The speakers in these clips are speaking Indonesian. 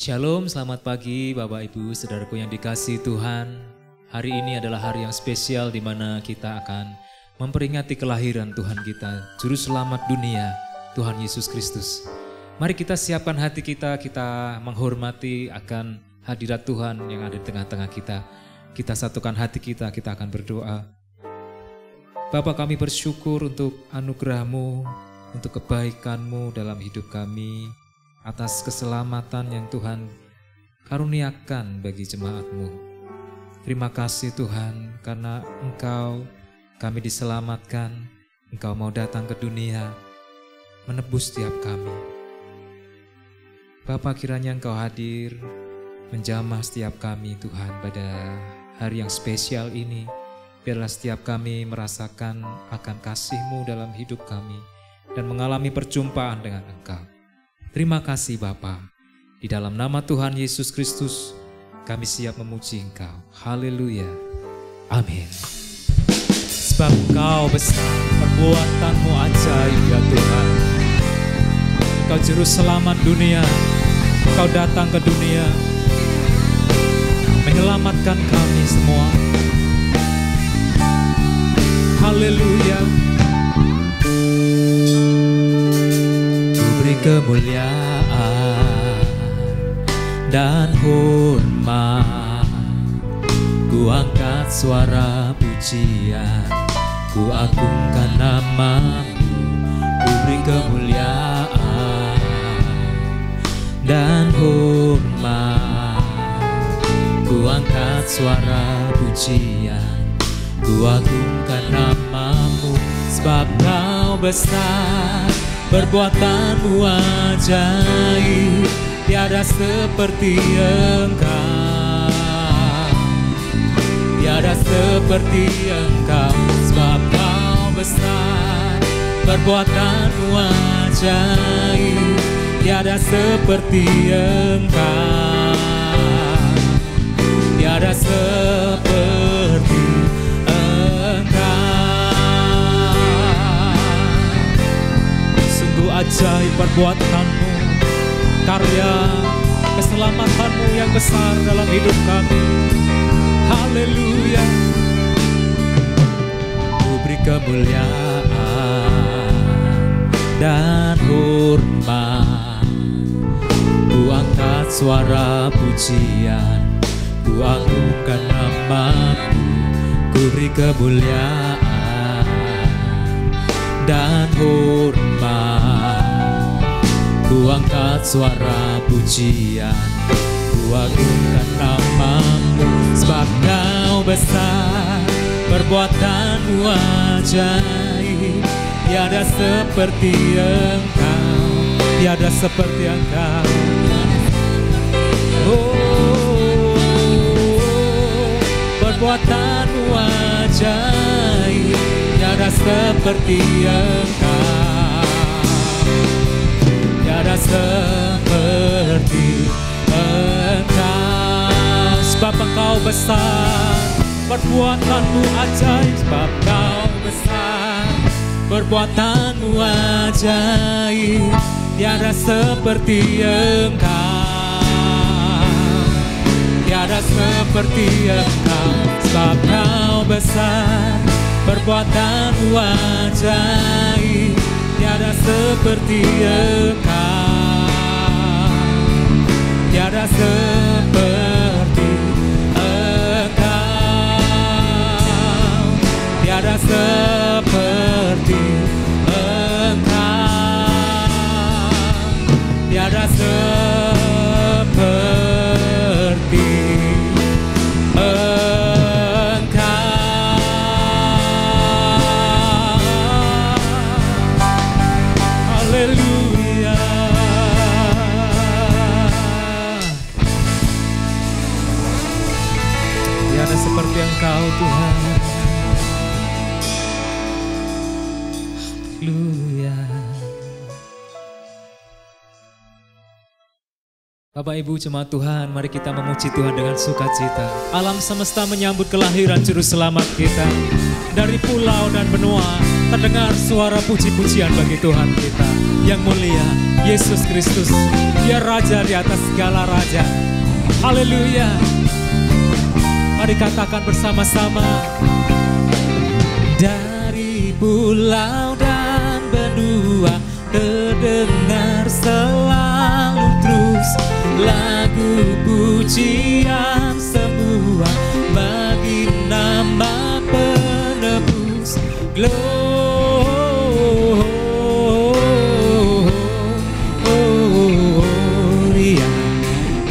Shalom, selamat pagi Bapak Ibu, saudaraku yang dikasihi Tuhan. Hari ini adalah hari yang spesial di mana kita akan memperingati kelahiran Tuhan kita, Juru Selamat dunia, Tuhan Yesus Kristus. Mari kita siapkan hati kita menghormati akan hadirat Tuhan yang ada di tengah-tengah kita. Kita satukan hati kita akan berdoa. Bapa, kami bersyukur untuk anugerah-Mu, untuk kebaikan-Mu dalam hidup kami, atas keselamatan yang Tuhan karuniakan bagi jemaat-Mu. Terima kasih Tuhan, karena Engkau kami diselamatkan, Engkau mau datang ke dunia, menebus setiap kami. Bapa, kiranya Engkau hadir, menjamah setiap kami Tuhan pada hari yang spesial ini. Biarlah setiap kami merasakan akan kasih-Mu dalam hidup kami dan mengalami perjumpaan dengan Engkau. Terima kasih Bapa. Di dalam nama Tuhan Yesus Kristus, kami siap memuji Engkau. Haleluya. Amin. Sebab Engkau besar, perbuatan-Mu ajaib ya Tuhan. Engkau Juru Selamat dunia. Engkau datang ke dunia, menyelamatkan kami semua. Haleluya. Kemuliaan dan hormat, ku angkat suara pujian, ku agungkan nama-Mu. Ku beri kemuliaan dan hormat, ku angkat suara pujian, ku agungkan nama-Mu. Sebab Kau besar, perbuatan-Mu ajaib, tiada seperti Engkau, tiada seperti Engkau. Sebab Kau besar, perbuatan-Mu ajaib, tiada seperti Engkau, tiada seperti ajaib perbuatan-Mu, karya keselamatan-Mu yang besar dalam hidup kami. Haleluya. Ku beri kemuliaan dan hormat, ku angkat suara pujian, ku agungkan nama-Mu. Ku beri kemuliaan dan hormat, ku angkat suara pujian, ku agungkan nama-Mu. Sebab Kau besar, perbuatan-Mu ajaib, tiada seperti Engkau, tiada seperti Engkau. Oh, perbuatan-Mu ajaib, tiada seperti Engkau, tiada seperti Engkau. Sebab Engkau besar, perbuatan-Mu ajaib. Sebab Kau besar, perbuatan-Mu ajaib, tiada seperti Engkau, tiada seperti Engkau. Sebab Kau besar, perbuatan-Mu ajaib, tiada seperti Engkau, tiada seperti Engkau, tiada seperti Engkau, tiada seperti seperti Engkau Tuhan. Haleluya. Bapak Ibu jemaat Tuhan, mari kita memuji Tuhan dengan sukacita. Alam semesta menyambut kelahiran Juru Selamat kita. Dari pulau dan benua terdengar suara puji-pujian bagi Tuhan kita yang mulia, Yesus Kristus. Dia Raja di atas segala raja. Haleluya. Mari katakan bersama-sama. Dari pulau dan benua terdengar selalu terus lagu pujian semua bagi nama penebus. Gloria,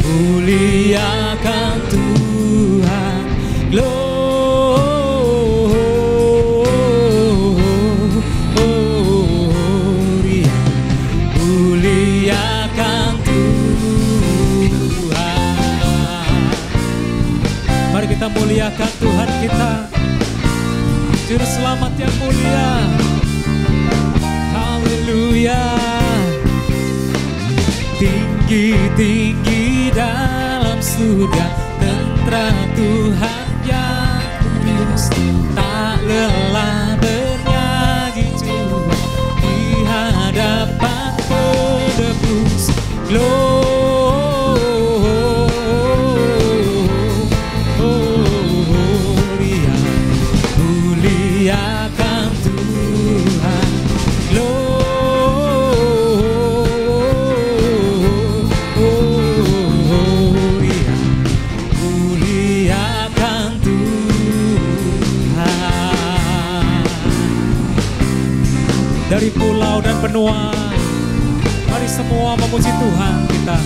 muliakan Tuhan. Gloria, muliakan Tuhan. Mari kita muliakan Tuhan kita, Juru Selamat yang mulia. Haleluya. Tinggi-tinggi dalam surga tentara Tuhan yang kudus, tak lelah bernyanyi jua di hadapan penebus. Gloria, muliakan Tuhan. Gloria, muliakan Tuhan. Dari pulau dan benua, mari semua memuji Tuhan kita.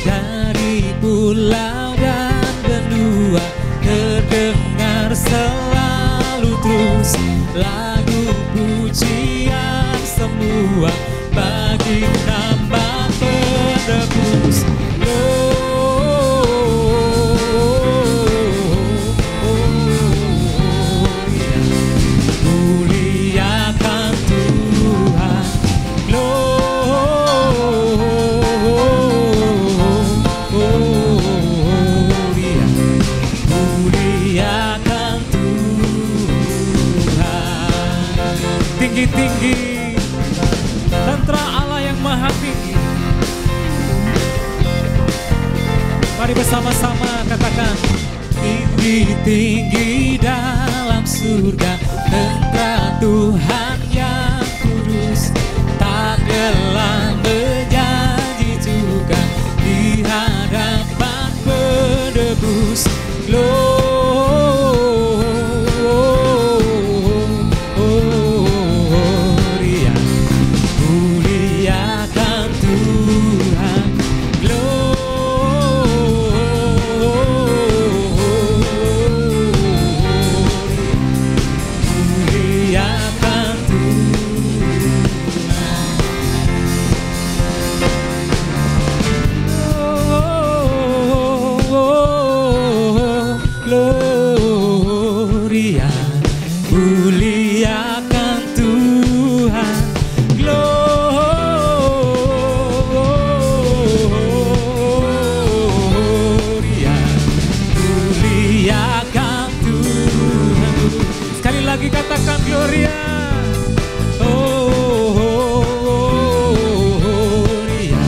Dari pulau dan benua terdengar selalu terus lagu pujian semua bagi nama penebus. Muliakan Tuhan. Gloria, muliakan Tuhan. Tinggi-tinggi tentara Allah yang maha tinggi. Mari bersama-sama katakan. Tinggi-tinggi dalam surga tentara Tuhan yang kudus, tak lelah menyanyi juga di hadapan penebus. Gloria, muliakan Tuhan. Muliakan Tuhan. Gloria, muliakan Tuhan. Gloria, muliakan Tuhan. Sekali lagi katakan Gloria. Gloria,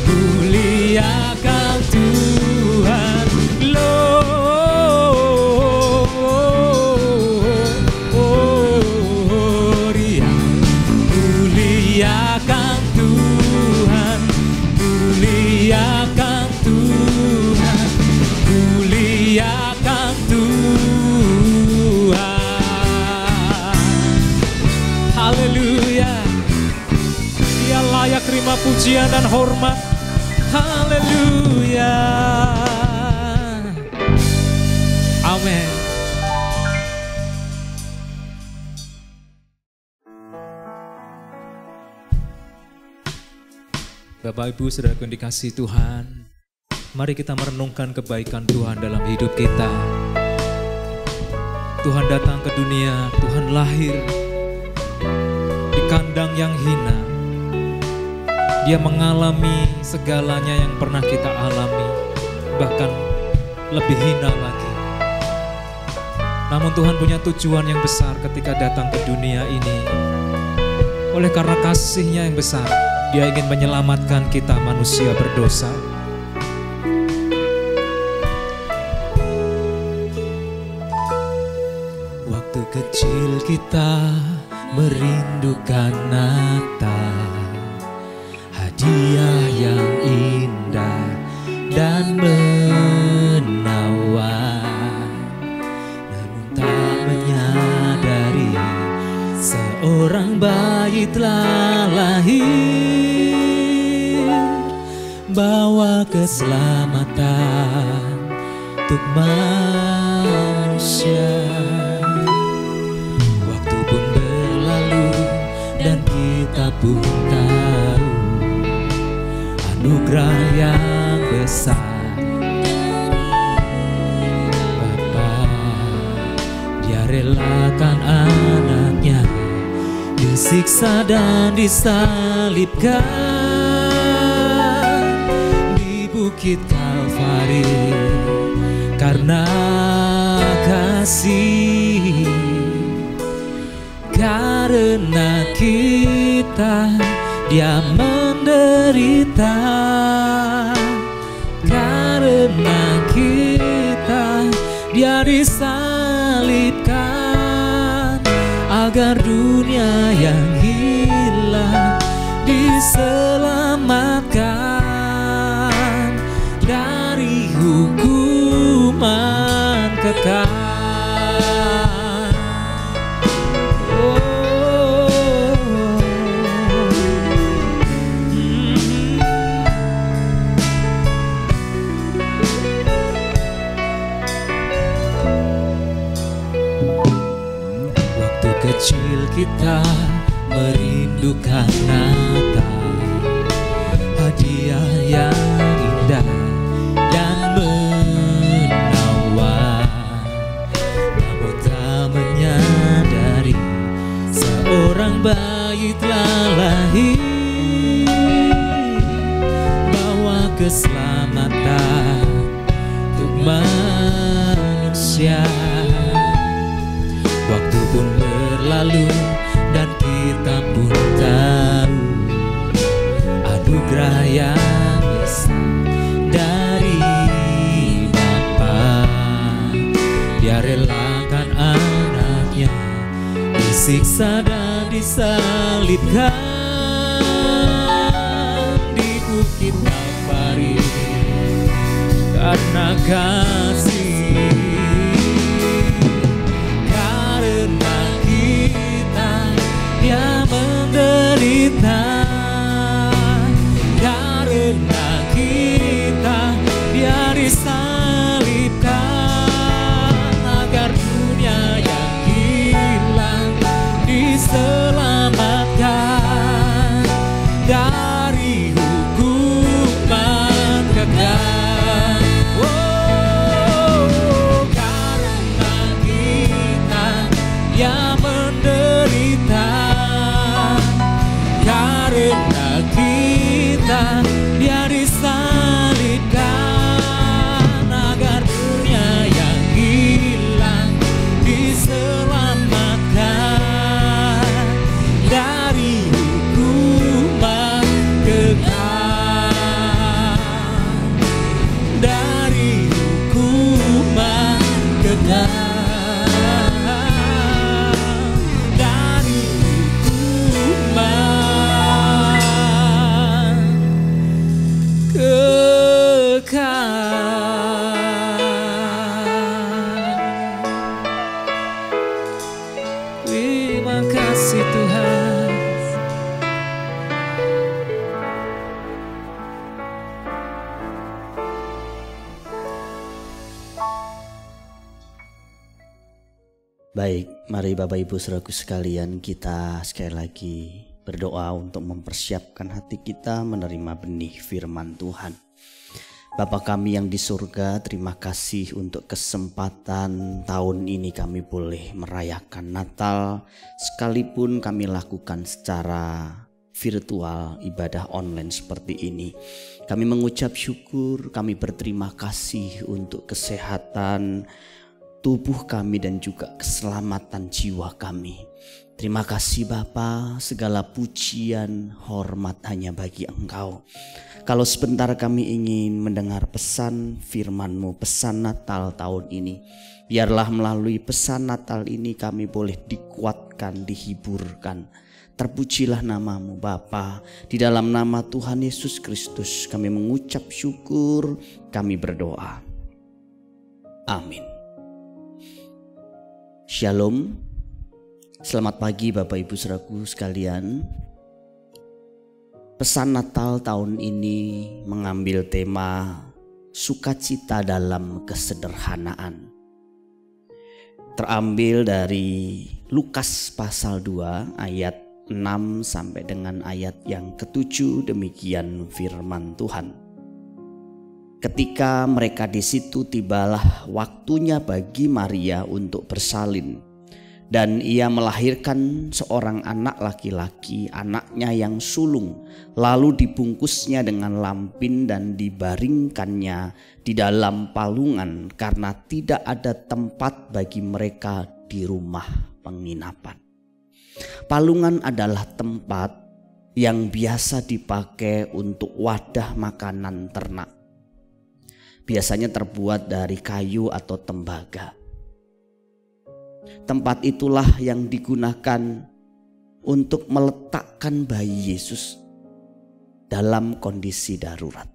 muliakan Tuhan. Gloria, muliakan Tuhan. Muliakan Tuhan. Muliakan Tuhan. Haleluya. Dia layak terima pujian dan hormat. Haleluya. Amin. Bapak Ibu saudaraku yang dikasihi Tuhan, mari kita merenungkan kebaikan Tuhan dalam hidup kita. Tuhan datang ke dunia, Tuhan lahir di kandang yang hina, Dia mengalami segalanya yang pernah kita alami, bahkan lebih hina lagi. Namun Tuhan punya tujuan yang besar ketika datang ke dunia ini. Oleh karena kasih-Nya yang besar, Dia ingin menyelamatkan kita manusia berdosa. Waktu kecil kita merindukan Natal, hadiah yang indah dan menawan. Namun tak menyadari seorang bayi telah lahir, bawa keselamatan untuk manusia. Waktu pun berlalu dan kita pun tahu anugerah yang besar Bapa. Dia relakan anaknya disiksa dan disalibkan di Bukit Kalvari karena kasih. Karena kita Dia menderita, karena kita Dia disalibkan, agar dunia yang hilang diselamatkan dari hukuman kekal. Kecil kita merindukan Natal, hadiah yang indah dan menawan. Namun tak menyadari seorang bayi telah lahir, bawa keselamatan untuk manusia. Waktu pun berlalu dan kita pun tahu anugerah yang besar dari Bapa. Dia relakan anaknya disiksa dan disalibkan di Bukit Kalvari karena kasih. Dia menderita, karena kita Dia disalibkan, agar dunia yang hilang diselamatkan dari hukuman kekal. Oh, karena kita Dia menderita, karena kita Dia disalibkan, agar dunia yang hilang diselamatkan dari hukuman kekal, dari hukuman kekal. Terima kasih Tuhan. Baik, mari Bapak Ibu Saudaraku sekalian, kita sekali lagi berdoa untuk mempersiapkan hati kita menerima benih firman Tuhan. Bapa kami yang di surga, terima kasih untuk kesempatan tahun ini kami boleh merayakan Natal, sekalipun kami lakukan secara virtual, ibadah online seperti ini. Kami mengucap syukur, kami berterima kasih untuk kesehatan tubuh kami dan juga keselamatan jiwa kami. Terima kasih Bapa, segala pujian, hormat hanya bagi Engkau. Kalau sebentar kami ingin mendengar pesan firman-Mu, pesan Natal tahun ini, biarlah melalui pesan Natal ini kami boleh dikuatkan, dihiburkan. Terpujilah nama-Mu Bapa. Di dalam nama Tuhan Yesus Kristus kami mengucap syukur, kami berdoa. Amin. Shalom. Selamat pagi Bapak Ibu Saudaraku sekalian. Pesan Natal tahun ini mengambil tema sukacita dalam kesederhanaan. Terambil dari Lukas pasal 2 ayat 6 sampai dengan ayat yang ke-7, demikian firman Tuhan. Ketika mereka di situ, tibalah waktunya bagi Maria untuk bersalin. Dan ia melahirkan seorang anak laki-laki, anaknya yang sulung. Lalu dibungkusnya dengan lampin dan dibaringkannya di dalam palungan, karena tidak ada tempat bagi mereka di rumah penginapan. Palungan adalah tempat yang biasa dipakai untuk wadah makanan ternak. Biasanya terbuat dari kayu atau tembaga. Tempat itulah yang digunakan untuk meletakkan bayi Yesus dalam kondisi darurat.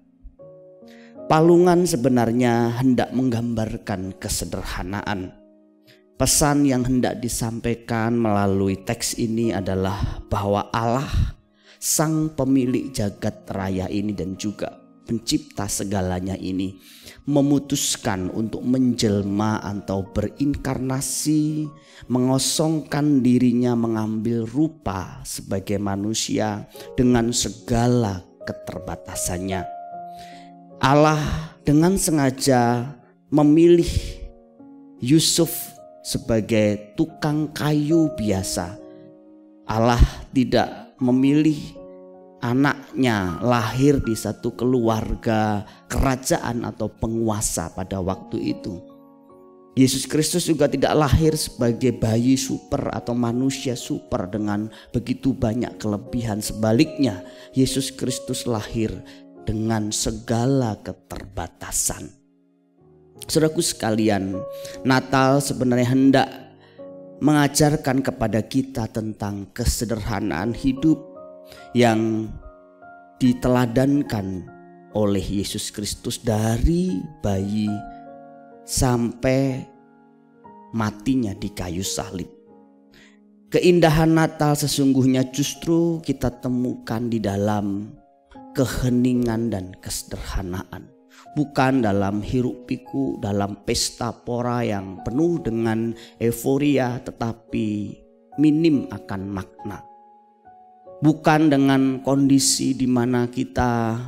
Palungan sebenarnya hendak menggambarkan kesederhanaan. Pesan yang hendak disampaikan melalui teks ini adalah bahwa Allah, Sang Pemilik jagat raya ini dan juga Pencipta segalanya ini, memutuskan untuk menjelma atau berinkarnasi, mengosongkan dirinya, mengambil rupa sebagai manusia dengan segala keterbatasannya. Allah dengan sengaja memilih Yusuf sebagai tukang kayu biasa. Allah tidak memilih anaknya lahir di satu keluarga kerajaan atau penguasa pada waktu itu. Yesus Kristus juga tidak lahir sebagai bayi super atau manusia super dengan begitu banyak kelebihan. Sebaliknya, Yesus Kristus lahir dengan segala keterbatasan. Saudaraku sekalian, Natal sebenarnya hendak mengajarkan kepada kita tentang kesederhanaan hidup yang diteladankan oleh Yesus Kristus dari bayi sampai matinya di kayu salib. Keindahan Natal sesungguhnya justru kita temukan di dalam keheningan dan kesederhanaan. Bukan dalam hiruk pikuk, dalam pesta pora yang penuh dengan euforia tetapi minim akan makna. Bukan dengan kondisi di mana kita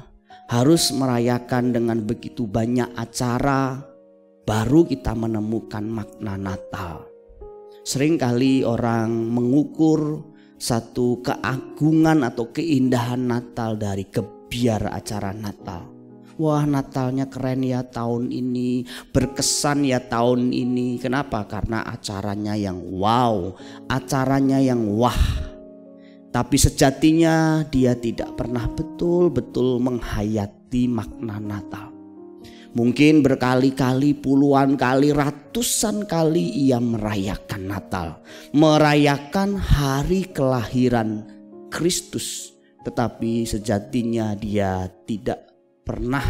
harus merayakan dengan begitu banyak acara baru kita menemukan makna Natal. Seringkali orang mengukur satu keagungan atau keindahan Natal dari gebiar acara Natal. Wah, Natalnya keren ya tahun ini, berkesan ya tahun ini. Kenapa? Karena acaranya yang wow, acaranya yang wah. Tapi sejatinya dia tidak pernah betul-betul menghayati makna Natal. Mungkin berkali-kali, puluhan kali, ratusan kali ia merayakan Natal. Merayakan hari kelahiran Kristus. Tetapi sejatinya dia tidak pernah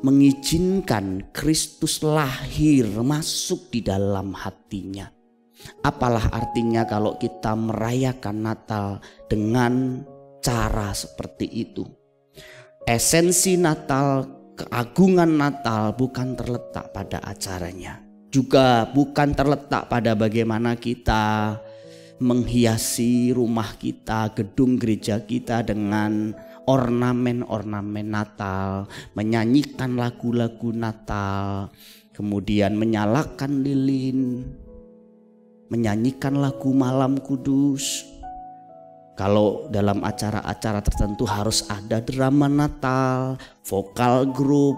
mengizinkan Kristus lahir masuk di dalam hatinya. Apalah artinya kalau kita merayakan Natal dengan cara seperti itu? Esensi Natal, keagungan Natal bukan terletak pada acaranya. Juga bukan terletak pada bagaimana kita menghiasi rumah kita, gedung gereja kita dengan ornamen-ornamen Natal, menyanyikan lagu-lagu Natal, kemudian menyalakan lilin, menyanyikan lagu Malam Kudus. Kalau dalam acara-acara tertentu harus ada drama Natal, vokal grup.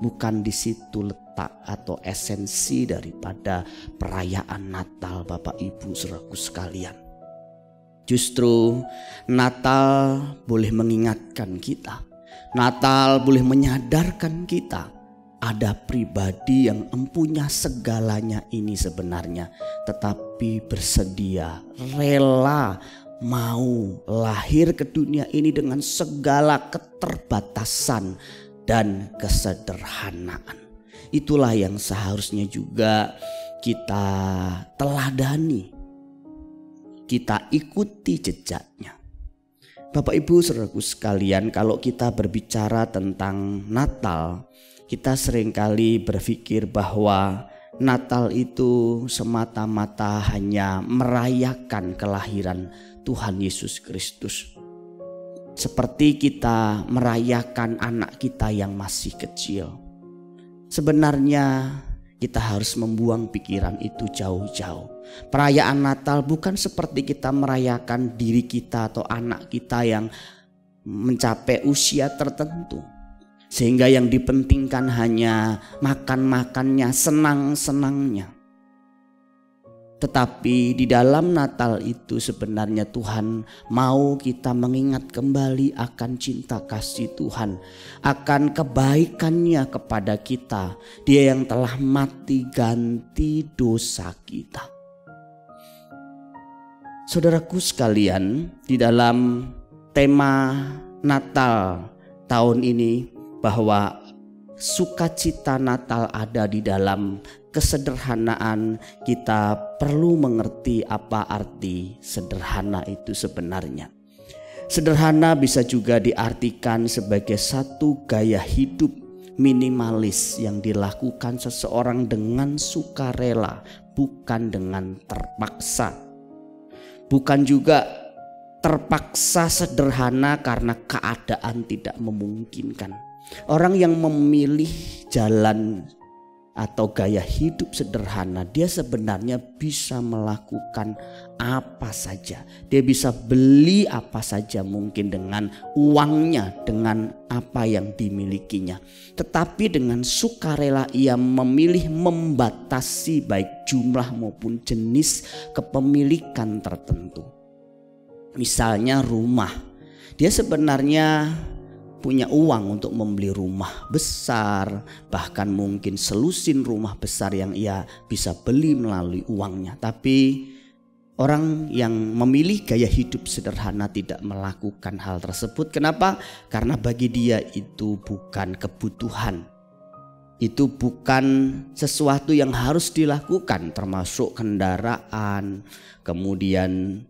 Bukan di situ letak atau esensi daripada perayaan Natal, Bapak Ibu Saudaraku sekalian. Justru Natal boleh mengingatkan kita. Natal boleh menyadarkan kita. Ada pribadi yang empunya segalanya ini sebenarnya, tetapi bersedia, rela, mau lahir ke dunia ini dengan segala keterbatasan dan kesederhanaan. Itulah yang seharusnya juga kita teladani, kita ikuti jejaknya. Bapak Ibu Saudaraku sekalian, kalau kita berbicara tentang Natal, kita seringkali berpikir bahwa Natal itu semata-mata hanya merayakan kelahiran Tuhan Yesus Kristus. Seperti kita merayakan anak kita yang masih kecil. Sebenarnya kita harus membuang pikiran itu jauh-jauh. Perayaan Natal bukan seperti kita merayakan diri kita atau anak kita yang mencapai usia tertentu. Sehingga yang dipentingkan hanya makan-makannya, senang-senangnya. Tetapi di dalam Natal itu sebenarnya Tuhan mau kita mengingat kembali akan cinta kasih Tuhan, akan kebaikannya kepada kita. Dia yang telah mati ganti dosa kita. Saudaraku sekalian, di dalam tema Natal tahun ini bahwa sukacita Natal ada di dalam kesederhanaan, kita perlu mengerti apa arti sederhana itu sebenarnya. Sederhana bisa juga diartikan sebagai satu gaya hidup minimalis yang dilakukan seseorang dengan sukarela, bukan dengan terpaksa. Bukan juga terpaksa sederhana karena keadaan tidak memungkinkan. Orang yang memilih jalan atau gaya hidup sederhana, dia sebenarnya bisa melakukan apa saja. Dia bisa beli apa saja mungkin dengan uangnya, dengan apa yang dimilikinya. Tetapi dengan sukarela ia memilih membatasi baik jumlah maupun jenis kepemilikan tertentu. Misalnya rumah, dia sebenarnya punya uang untuk membeli rumah besar, bahkan mungkin selusin rumah besar yang ia bisa beli melalui uangnya. Tapi orang yang memilih gaya hidup sederhana tidak melakukan hal tersebut. Kenapa? Karena bagi dia itu bukan kebutuhan. Itu bukan sesuatu yang harus dilakukan, termasuk kendaraan, kemudian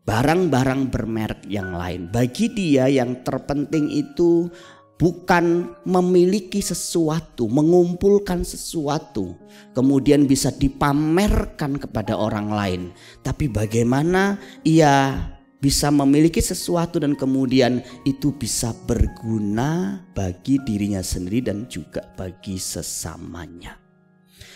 barang-barang bermerek yang lain. Bagi dia yang terpenting itu bukan memiliki sesuatu, mengumpulkan sesuatu, kemudian bisa dipamerkan kepada orang lain. Tapi bagaimana ia bisa memiliki sesuatu dan kemudian itu bisa berguna bagi dirinya sendiri dan juga bagi sesamanya.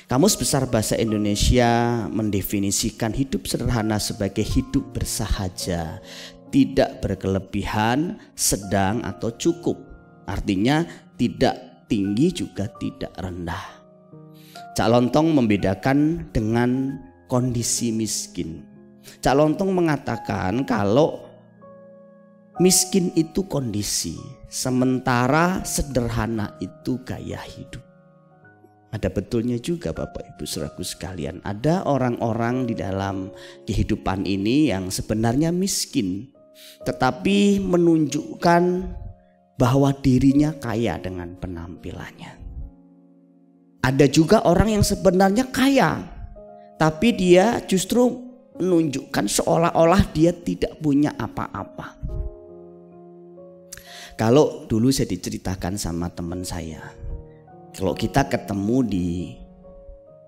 Kamus Besar Bahasa Indonesia mendefinisikan hidup sederhana sebagai hidup bersahaja, tidak berkelebihan, sedang atau cukup. Artinya tidak tinggi juga tidak rendah. Cak Lontong membedakan dengan kondisi miskin. Cak Lontong mengatakan kalau miskin itu kondisi, sementara sederhana itu gaya hidup. Ada betulnya juga Bapak Ibu Saudaraku sekalian. Ada orang-orang di dalam kehidupan ini yang sebenarnya miskin, tetapi menunjukkan bahwa dirinya kaya dengan penampilannya. Ada juga orang yang sebenarnya kaya, tapi dia justru menunjukkan seolah-olah dia tidak punya apa-apa. Kalau dulu saya diceritakan sama teman saya, kalau kita ketemu di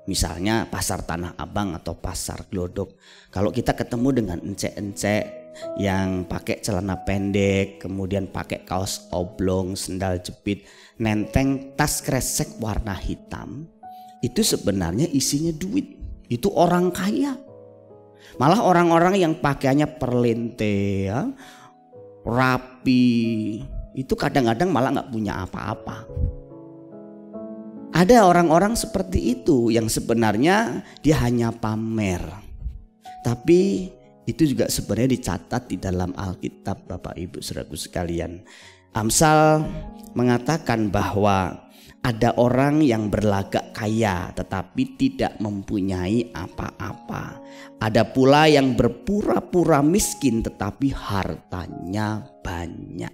misalnya pasar Tanah Abang atau pasar Glodok, kalau kita ketemu dengan encek-encek yang pakai celana pendek, kemudian pakai kaos oblong, sendal jepit, nenteng tas kresek warna hitam, itu sebenarnya isinya duit. Itu orang kaya. Malah orang-orang yang pakaiannya perlente, ya, rapi, itu kadang-kadang malah nggak punya apa-apa. Ada orang-orang seperti itu yang sebenarnya dia hanya pamer. Tapi itu juga sebenarnya dicatat di dalam Alkitab, Bapak Ibu Saudaraku sekalian. Amsal mengatakan bahwa ada orang yang berlagak kaya tetapi tidak mempunyai apa-apa. Ada pula yang berpura-pura miskin tetapi hartanya banyak.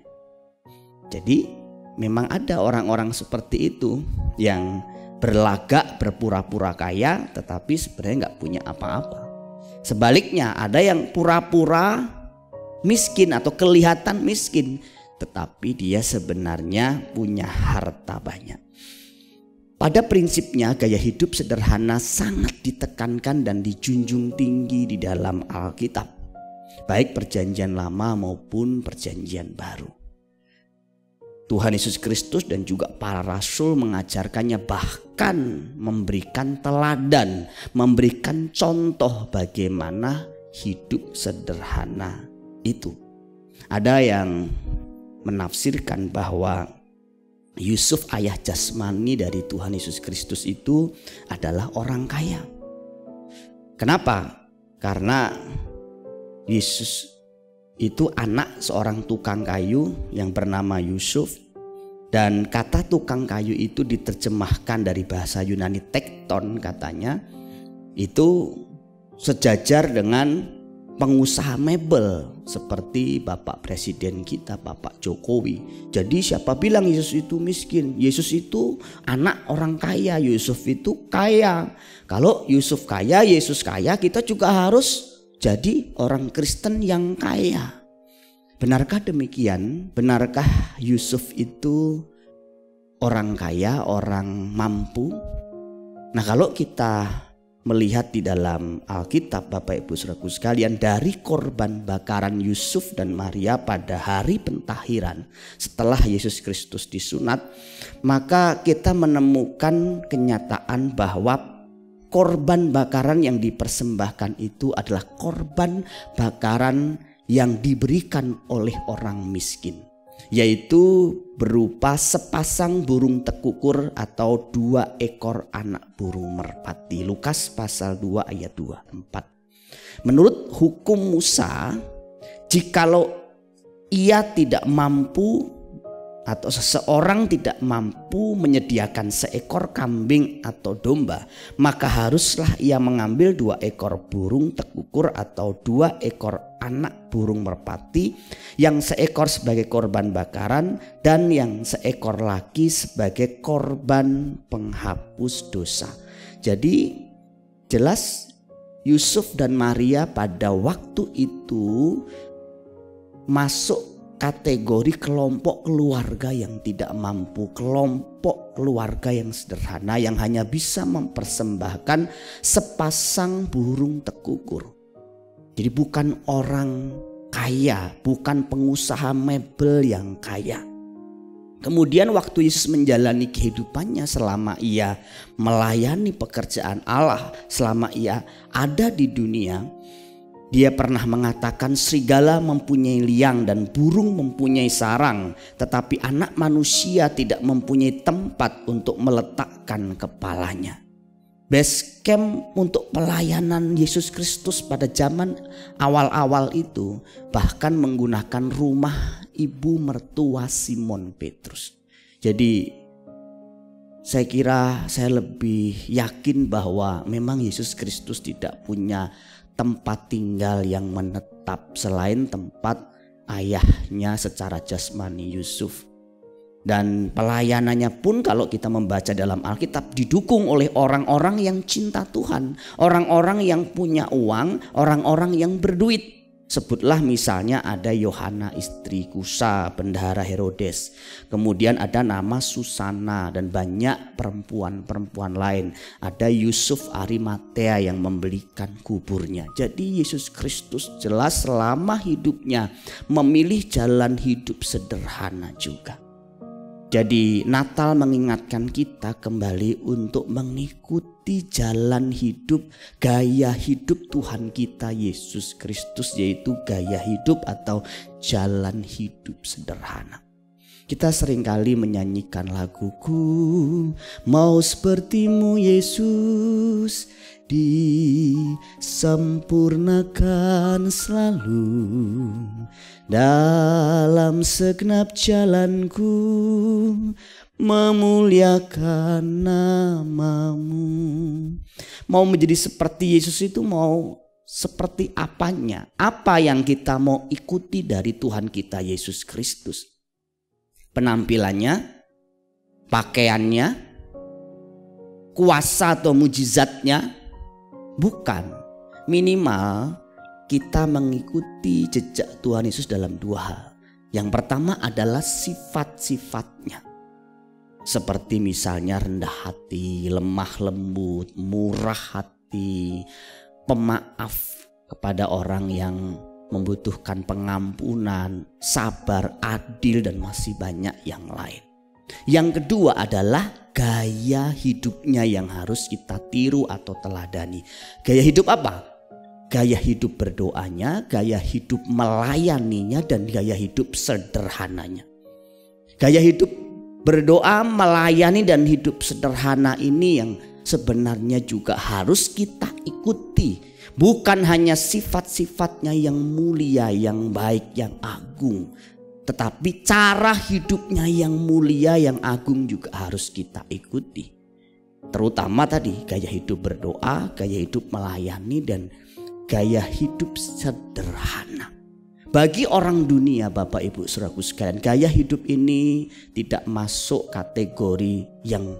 Jadi memang ada orang-orang seperti itu yang berlagak berpura-pura kaya tetapi sebenarnya nggak punya apa-apa. Sebaliknya ada yang pura-pura miskin atau kelihatan miskin tetapi dia sebenarnya punya harta banyak. Pada prinsipnya gaya hidup sederhana sangat ditekankan dan dijunjung tinggi di dalam Alkitab, baik perjanjian lama maupun perjanjian baru. Tuhan Yesus Kristus dan juga para rasul mengajarkannya, bahkan memberikan teladan, memberikan contoh bagaimana hidup sederhana itu. Ada yang menafsirkan bahwa Yusuf, ayah jasmani dari Tuhan Yesus Kristus, itu adalah orang kaya. Kenapa? Karena Yesus itu anak seorang tukang kayu yang bernama Yusuf. Dan kata tukang kayu itu diterjemahkan dari bahasa Yunani tekton, katanya itu sejajar dengan pengusaha mebel seperti Bapak Presiden kita, Bapak Jokowi. Jadi siapa bilang Yesus itu miskin? Yesus itu anak orang kaya, Yusuf itu kaya. Kalau Yusuf kaya, Yesus kaya, kita juga harus jadi orang Kristen yang kaya. Benarkah demikian? Benarkah Yusuf itu orang kaya, orang mampu? Nah, kalau kita melihat di dalam Alkitab, Bapak Ibu Saudaraku sekalian, dari korban bakaran Yusuf dan Maria pada hari pentahiran setelah Yesus Kristus disunat, maka kita menemukan kenyataan bahwa korban bakaran yang dipersembahkan itu adalah korban bakaran yang diberikan oleh orang miskin, yaitu berupa sepasang burung tekukur atau 2 ekor anak burung merpati. Lukas pasal 2 ayat 24. Menurut hukum Musa, jikalau ia tidak mampu atau seseorang tidak mampu menyediakan seekor kambing atau domba, maka haruslah ia mengambil 2 ekor burung tekukur atau 2 ekor anak burung merpati, yang seekor sebagai korban bakaran dan yang seekor lagi sebagai korban penghapus dosa. Jadi jelas Yusuf dan Maria pada waktu itu masuk kategori kelompok keluarga yang tidak mampu, kelompok keluarga yang sederhana yang hanya bisa mempersembahkan sepasang burung tekukur. Jadi bukan orang kaya, bukan pengusaha mebel yang kaya. Kemudian waktu Yesus menjalani kehidupannya, selama ia melayani pekerjaan Allah, selama ia ada di dunia, dia pernah mengatakan, serigala mempunyai liang dan burung mempunyai sarang, tetapi anak manusia tidak mempunyai tempat untuk meletakkan kepalanya. Base camp untuk pelayanan Yesus Kristus pada zaman awal-awal itu bahkan menggunakan rumah ibu mertua Simon Petrus. Jadi saya kira saya lebih yakin bahwa memang Yesus Kristus tidak punya tempat tinggal yang menetap selain tempat ayahnya secara jasmani, Yusuf. Dan pelayanannya pun kalau kita membaca dalam Alkitab didukung oleh orang-orang yang cinta Tuhan, orang-orang yang punya uang, orang-orang yang berduit. Sebutlah misalnya ada Yohana istri Kusa, bendahara Herodes. Kemudian ada nama Susana dan banyak perempuan-perempuan lain. Ada Yusuf Arimatea yang membelikan kuburnya. Jadi Yesus Kristus jelas selama hidupnya memilih jalan hidup sederhana juga. Jadi Natal mengingatkan kita kembali untuk mengikuti jalan hidup, gaya hidup Tuhan kita Yesus Kristus, yaitu gaya hidup atau jalan hidup sederhana. Kita seringkali menyanyikan laguku, mau sepertimu Yesus, disempurnakan selalu dalam segenap jalanku, memuliakan namamu. Mau menjadi seperti Yesus itu mau seperti apanya? Apa yang kita mau ikuti dari Tuhan kita Yesus Kristus? Penampilannya, pakaiannya, kuasa atau mujizatnya? Bukan. Minimal kita mengikuti jejak Tuhan Yesus dalam dua hal. Yang pertama adalah sifat-sifatnya. Seperti misalnya rendah hati, lemah lembut, murah hati, pemaaf kepada orang yang membutuhkan pengampunan, sabar, adil, dan masih banyak yang lain. Yang kedua adalah gaya hidupnya yang harus kita tiru atau teladani. Gaya hidup apa? Gaya hidup berdoanya, gaya hidup melayaninya, dan gaya hidup sederhananya. Gaya hidup berdoa, melayani, dan hidup sederhana ini yang sebenarnya juga harus kita ikuti. Bukan hanya sifat-sifatnya yang mulia, yang baik, yang agung, tetapi cara hidupnya yang mulia, yang agung juga harus kita ikuti. Terutama tadi gaya hidup berdoa, gaya hidup melayani, dan gaya hidup sederhana. Bagi orang dunia, Bapak Ibu Saudaraku sekalian, gaya hidup ini tidak masuk kategori yang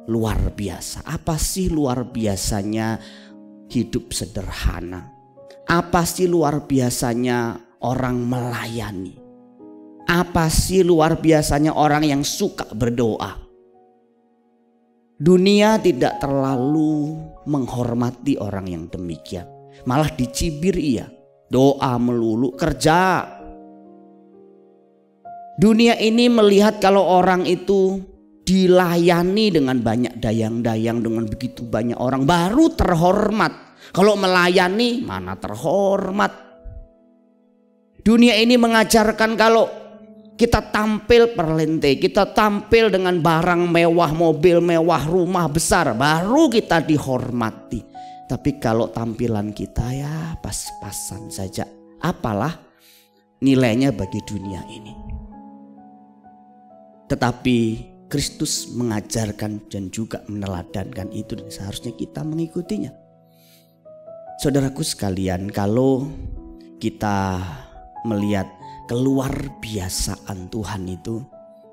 luar biasa. Apa sih luar biasanya hidup sederhana? Apa sih luar biasanya orang melayani? Apa sih luar biasanya orang yang suka berdoa? Dunia tidak terlalu menghormati orang yang demikian. Malah dicibir ia. Doa melulu, kerja. Dunia ini melihat kalau orang itu dilayani dengan banyak dayang-dayang, dengan begitu banyak orang, baru terhormat. Kalau melayani mana terhormat. Dunia ini mengajarkan kalau kita tampil perlente, kita tampil dengan barang mewah, mobil mewah, rumah besar, baru kita dihormati. Tapi kalau tampilan kita ya pas-pasan saja, apalah nilainya bagi dunia ini. Tetapi Kristus mengajarkan dan juga meneladankan itu, dan seharusnya kita mengikutinya. Saudaraku sekalian, kalau kita melihat keluar biasaan Tuhan itu,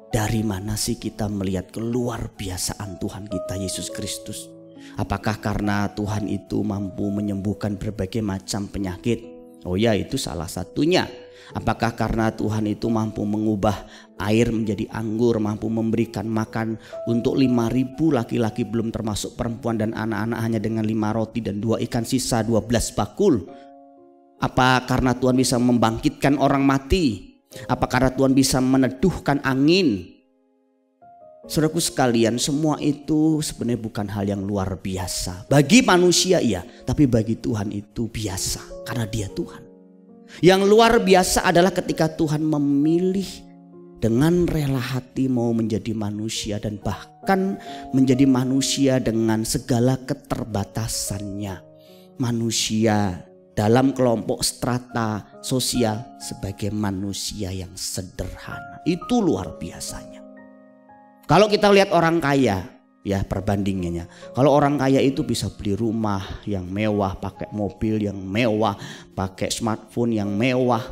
dari mana sih kita melihat keluar biasaan Tuhan kita Yesus Kristus? Apakah karena Tuhan itu mampu menyembuhkan berbagai macam penyakit? Oh ya, itu salah satunya. Apakah karena Tuhan itu mampu mengubah air menjadi anggur, mampu memberikan makan untuk 5.000 laki-laki belum termasuk perempuan dan anak-anak hanya dengan 5 roti dan 2 ikan, sisa 12 bakul? Apa karena Tuhan bisa membangkitkan orang mati? Apa karena Tuhan bisa meneduhkan angin? Saudaraku sekalian, semua itu sebenarnya bukan hal yang luar biasa. Bagi manusia iya, tapi bagi Tuhan itu biasa karena Dia Tuhan. Yang luar biasa adalah ketika Tuhan memilih dengan rela hati mau menjadi manusia, dan bahkan menjadi manusia dengan segala keterbatasannya. Manusia dalam kelompok strata sosial sebagai manusia yang sederhana. Itu luar biasanya. Kalau kita lihat orang kaya, ya perbandingannya. Kalau orang kaya itu bisa beli rumah yang mewah, pakai mobil yang mewah, pakai smartphone yang mewah,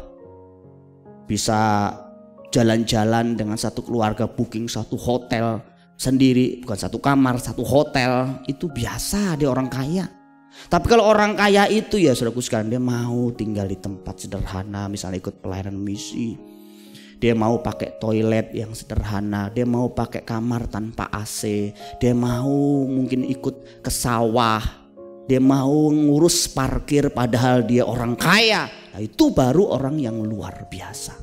bisa jalan-jalan dengan satu keluarga, booking satu hotel sendiri, bukan satu kamar, satu hotel. Itu biasa dia orang kaya. Tapi kalau orang kaya itu ya saudaraku sekalian, dia mau tinggal di tempat sederhana, misalnya ikut pelayanan misi. Dia mau pakai toilet yang sederhana, dia mau pakai kamar tanpa AC, dia mau mungkin ikut ke sawah, dia mau ngurus parkir padahal dia orang kaya. Nah, itu baru orang yang luar biasa.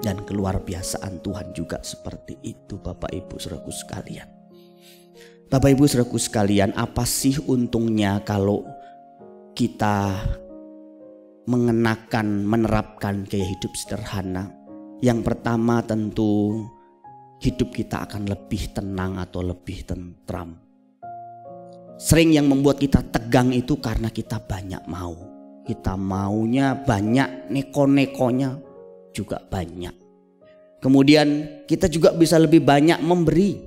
Dan keluar biasaan Tuhan juga seperti itu, Bapak Ibu Saudaraku sekalian. Bapak Ibu Saudaraku sekalian, apa sih untungnya kalau kita menerapkan gaya hidup sederhana? Yang pertama tentu hidup kita akan lebih tenang atau lebih tentram. Sering yang membuat kita tegang itu karena kita banyak mau. Kita maunya banyak, neko-nekonya juga banyak. Kemudian kita juga bisa lebih banyak memberi.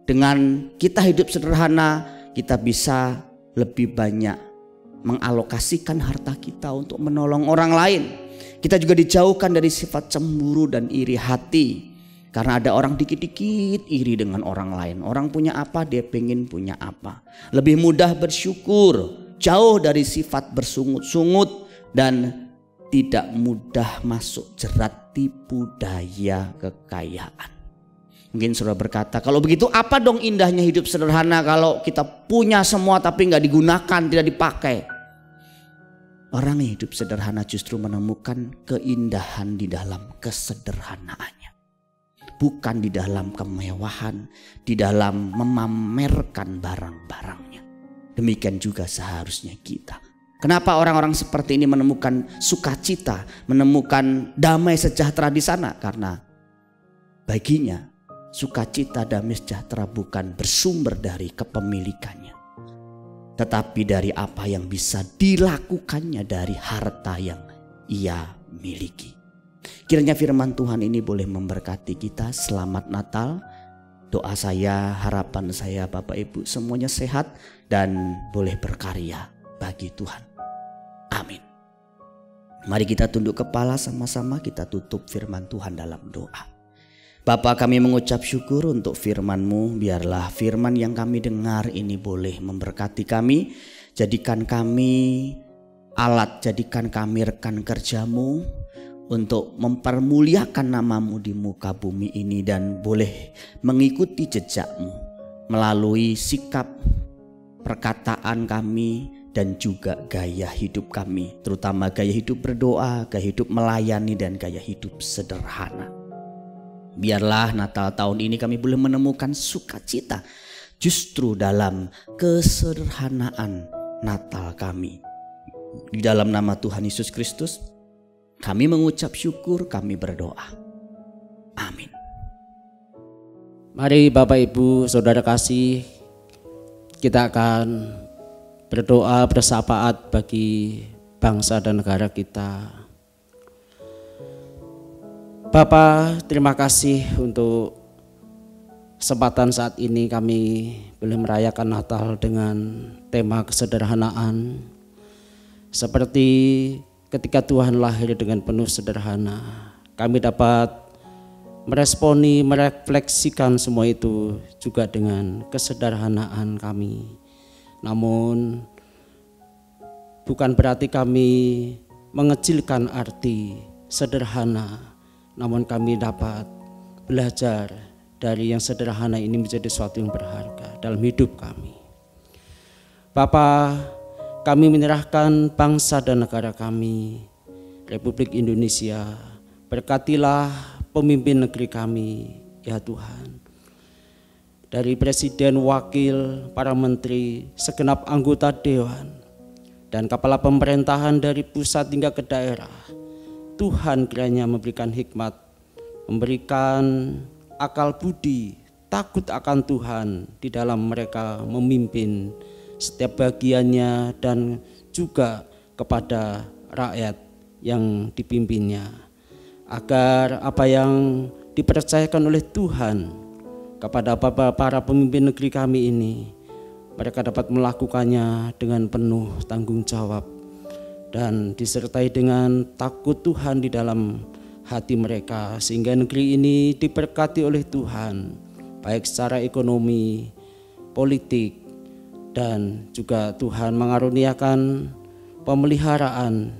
Dengan kita hidup sederhana, kita bisa lebih banyak mengalokasikan harta kita untuk menolong orang lain. Kita juga dijauhkan dari sifat cemburu dan iri hati. Karena ada orang dikit-dikit iri dengan orang lain. Orang punya apa, dia pengen punya apa. Lebih mudah bersyukur, jauh dari sifat bersungut-sungut, dan tidak mudah masuk jerat tipu daya kekayaan. Mungkin saudara berkata, kalau begitu apa dong indahnya hidup sederhana kalau kita punya semua tapi nggak digunakan, tidak dipakai. Orang yang hidup sederhana justru menemukan keindahan di dalam kesederhanaannya. Bukan di dalam kemewahan, di dalam memamerkan barang-barangnya. Demikian juga seharusnya kita. Kenapa orang-orang seperti ini menemukan sukacita, menemukan damai sejahtera di sana? Karena baginya sukacita, damai sejahtera bukan bersumber dari kepemilikannya, tetapi dari apa yang bisa dilakukannya dari harta yang ia miliki. Kiranya firman Tuhan ini boleh memberkati kita. Selamat Natal. Doa saya, harapan saya, Bapak Ibu semuanya sehat dan boleh berkarya bagi Tuhan. Amin. Mari kita tunduk kepala sama-sama, kita tutup firman Tuhan dalam doa. Bapa, kami mengucap syukur untuk firman-Mu. Biarlah firman yang kami dengar ini boleh memberkati kami. Jadikan kami alat, jadikan kami rekan kerja-Mu untuk mempermuliakan nama-Mu di muka bumi ini, dan boleh mengikuti jejak-Mu melalui sikap, perkataan kami, dan juga gaya hidup kami, terutama gaya hidup berdoa, gaya hidup melayani, dan gaya hidup sederhana. Biarlah Natal tahun ini kami boleh menemukan sukacita justru dalam kesederhanaan Natal kami. Di dalam nama Tuhan Yesus Kristus kami mengucap syukur, kami berdoa. Amin. Mari Bapak Ibu Saudara kasih, kita akan berdoa bersyafaat bagi bangsa dan negara kita. Bapa, terima kasih untuk kesempatan saat ini kami boleh merayakan Natal dengan tema kesederhanaan. Seperti ketika Tuhan lahir dengan penuh sederhana, kami dapat meresponi, merefleksikan semua itu juga dengan kesederhanaan kami. Namun bukan berarti kami mengecilkan arti sederhana, namun kami dapat belajar dari yang sederhana ini menjadi sesuatu yang berharga dalam hidup kami. Bapa, kami menyerahkan bangsa dan negara kami, Republik Indonesia. Berkatilah pemimpin negeri kami, ya Tuhan. Dari presiden, wakil, para menteri, segenap anggota dewan, dan kepala pemerintahan dari pusat hingga ke daerah, Tuhan kiranya memberikan hikmat, memberikan akal budi, takut akan Tuhan di dalam mereka memimpin setiap bagiannya dan juga kepada rakyat yang dipimpinnya. Agar apa yang dipercayakan oleh Tuhan kepada para pemimpin negeri kami ini, mereka dapat melakukannya dengan penuh tanggung jawab dan disertai dengan takut Tuhan di dalam hati mereka, sehingga negeri ini diberkati oleh Tuhan baik secara ekonomi, politik, dan juga Tuhan mengaruniakan pemeliharaan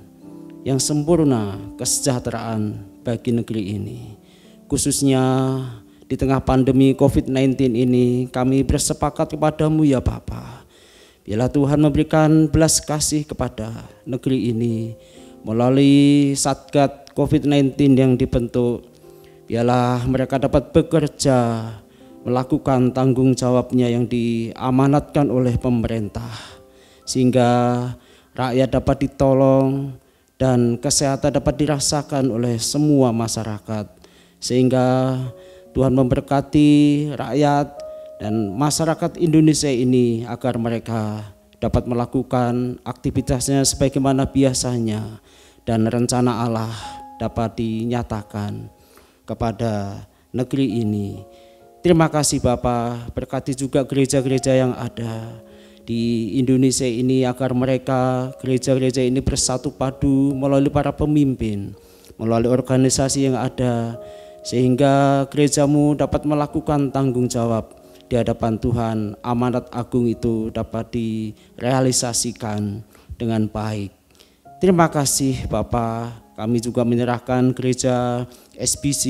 yang sempurna, kesejahteraan bagi negeri ini. Khususnya di tengah pandemi COVID-19 ini, kami bersepakat kepadamu ya Bapa. Biarlah Tuhan memberikan belas kasih kepada negeri ini melalui Satgas COVID-19 yang dibentuk. Biarlah mereka dapat bekerja, melakukan tanggung jawabnya yang diamanatkan oleh pemerintah, sehingga rakyat dapat ditolong dan kesehatan dapat dirasakan oleh semua masyarakat, sehingga Tuhan memberkati rakyat dan masyarakat Indonesia ini agar mereka dapat melakukan aktivitasnya sebagaimana biasanya dan rencana Allah dapat dinyatakan kepada negeri ini. Terima kasih Bapa, berkati juga gereja-gereja yang ada di Indonesia ini agar mereka, gereja-gereja ini bersatu padu melalui para pemimpin, melalui organisasi yang ada, sehingga gerejamu dapat melakukan tanggung jawab di hadapan Tuhan. Amanat agung itu dapat direalisasikan dengan baik. Terima kasih Bapa. Kami juga menyerahkan gereja SBC,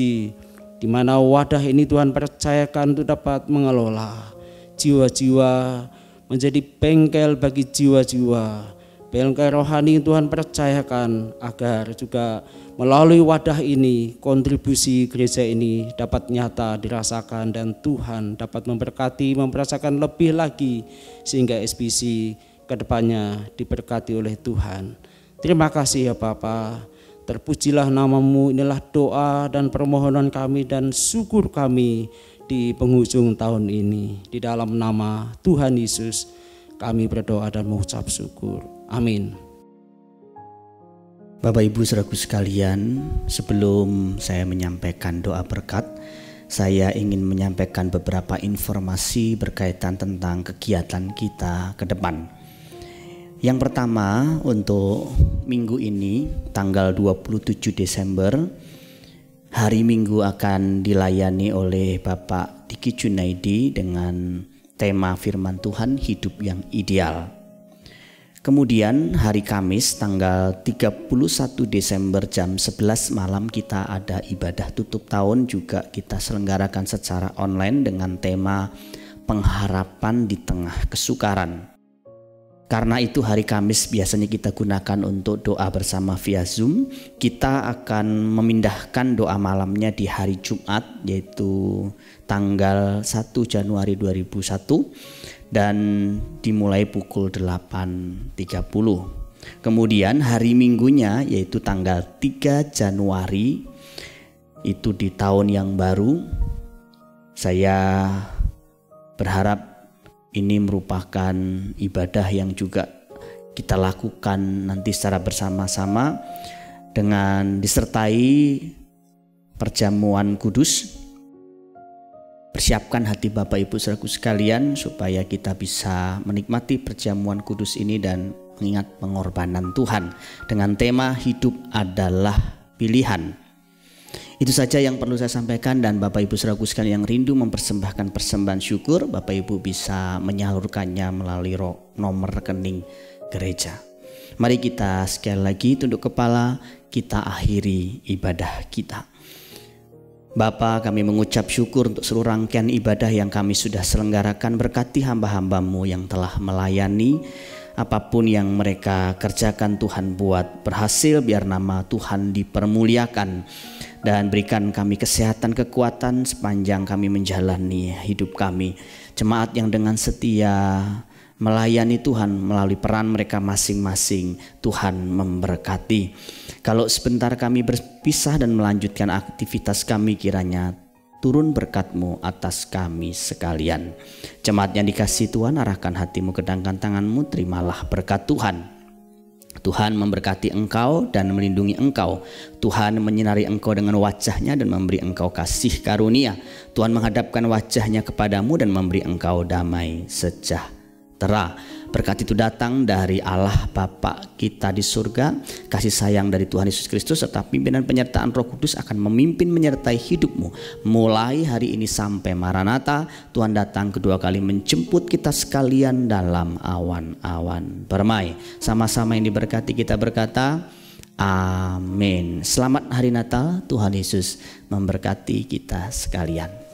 di mana wadah ini Tuhan percayakan untuk dapat mengelola jiwa-jiwa, menjadi bengkel bagi jiwa-jiwa, bengkel rohani Tuhan percayakan agar juga melalui wadah ini kontribusi gereja ini dapat nyata dirasakan dan Tuhan dapat memberkati, memperasakan lebih lagi sehingga SBC kedepannya diberkati oleh Tuhan. Terima kasih ya Bapa. Terpujilah namamu, inilah doa dan permohonan kami dan syukur kami di penghujung tahun ini. Di dalam nama Tuhan Yesus kami berdoa dan mengucap syukur. Amin. Bapak Ibu saudaraku sekalian, sebelum saya menyampaikan doa berkat, saya ingin menyampaikan beberapa informasi berkaitan tentang kegiatan kita ke depan. Yang pertama, untuk minggu ini tanggal 27 Desember, hari Minggu akan dilayani oleh Bapak Diki Junaidi dengan tema firman Tuhan hidup yang ideal. Kemudian hari Kamis tanggal 31 Desember jam 11 malam kita ada ibadah tutup tahun, juga kita selenggarakan secara online dengan tema pengharapan di tengah kesukaran. Karena itu hari Kamis biasanya kita gunakan untuk doa bersama via Zoom. Kita akan memindahkan doa malamnya di hari Jumat, yaitu tanggal 1 Januari 2001 dan dimulai pukul 8.30. Kemudian hari Minggunya yaitu tanggal 3 Januari, itu di tahun yang baru. Saya berharap ini merupakan ibadah yang juga kita lakukan nanti secara bersama-sama dengan disertai perjamuan kudus. Persiapkan hati Bapak Ibu saudaraku sekalian supaya kita bisa menikmati perjamuan kudus ini dan mengingat pengorbanan Tuhan dengan tema hidup adalah pilihan. Itu saja yang perlu saya sampaikan, dan Bapak Ibu saudaraku sekalian yang rindu mempersembahkan persembahan syukur, Bapak Ibu bisa menyalurkannya melalui nomor rekening gereja. Mari kita sekali lagi tunduk kepala, kita akhiri ibadah kita. Bapa, kami mengucap syukur untuk seluruh rangkaian ibadah yang kami sudah selenggarakan. Berkati hamba-hambamu yang telah melayani. Apapun yang mereka kerjakan Tuhan buat berhasil, biar nama Tuhan dipermuliakan. Dan berikan kami kesehatan, kekuatan sepanjang kami menjalani hidup kami. Jemaat yang dengan setia melayani Tuhan melalui peran mereka masing-masing, Tuhan memberkati. Kalau sebentar kami berpisah dan melanjutkan aktivitas kami, kiranya turun berkat-Mu atas kami sekalian. Jemaat yang dikasihi Tuhan, arahkan hatimu, kedangkan tanganmu, terimalah berkat Tuhan. Tuhan memberkati engkau dan melindungi engkau. Tuhan menyinari engkau dengan wajah-Nya dan memberi engkau kasih karunia. Tuhan menghadapkan wajah-Nya kepadamu dan memberi engkau damai sejahtera. Berkat itu datang dari Allah Bapa kita di surga, kasih sayang dari Tuhan Yesus Kristus, serta pimpinan penyertaan Roh Kudus akan memimpin menyertai hidupmu mulai hari ini sampai Maranatha. Tuhan datang kedua kali menjemput kita sekalian dalam awan-awan permai. Sama-sama yang diberkati kita berkata amin. Selamat hari Natal, Tuhan Yesus memberkati kita sekalian.